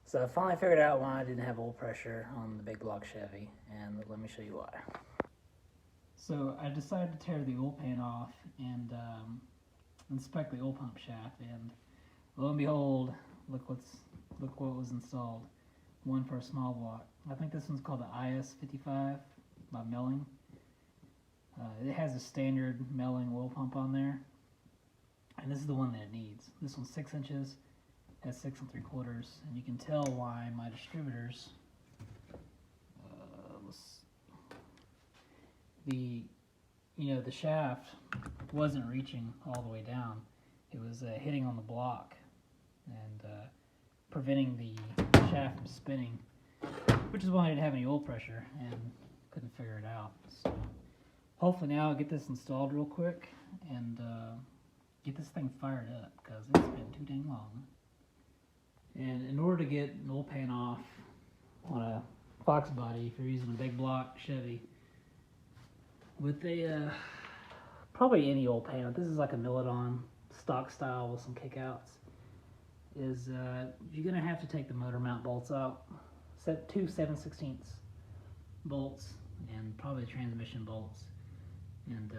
So I finally figured out why I didn't have oil pressure on the big block Chevy, and let me show you why. So I decided to tear the oil pan off and inspect the oil pump shaft, and lo and behold, look what was installed. One for a small block. I think this one's called the IS55 by Melling. It has a standard Melling oil pump on there, and this is the one that it needs. This one's 6 inches. Has 6 3/4, and you can tell why my distributors, the shaft wasn't reaching all the way down. It was hitting on the block and preventing the shaft from spinning, which is why I didn't have any oil pressure and couldn't figure it out. So hopefully now I'll get this installed real quick and get this thing fired up, because it's been too dang long. And in order to get an oil pan off on a Fox body, if you're using a big block Chevy, with a probably any oil pan, this is like a Milodon stock style with some kickouts, is you're gonna have to take the motor mount bolts out, set 2 7/16 bolts, and probably the transmission bolts, and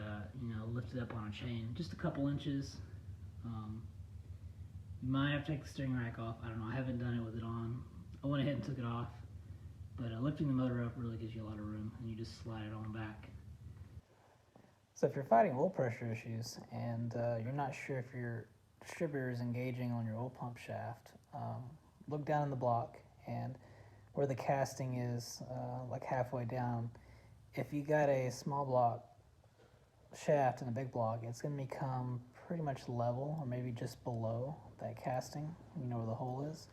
lift it up on a chain, just a couple inches. You might have to take the steering rack off. I don't know. I haven't done it with it on. I went ahead and took it off. But lifting the motor up really gives you a lot of room, and you just slide it on back. So if you're fighting oil pressure issues and you're not sure if your distributor is engaging on your oil pump shaft, look down in the block, and where the casting is, like halfway down, if you got a small block shaft and a big block, it's going to become pretty much level, or maybe just below that casting, where the hole is.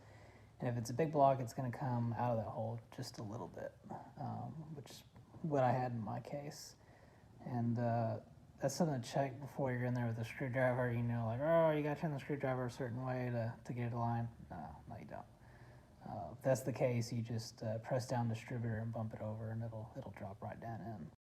And if it's a big block, it's going to come out of that hole just a little bit, which is what I had in my case. And that's something to check before you're in there with a screwdriver. Like, oh, you got to turn the screwdriver a certain way to get it aligned. No, you don't. If that's the case, you just press down the distributor and bump it over, and it'll drop right down in.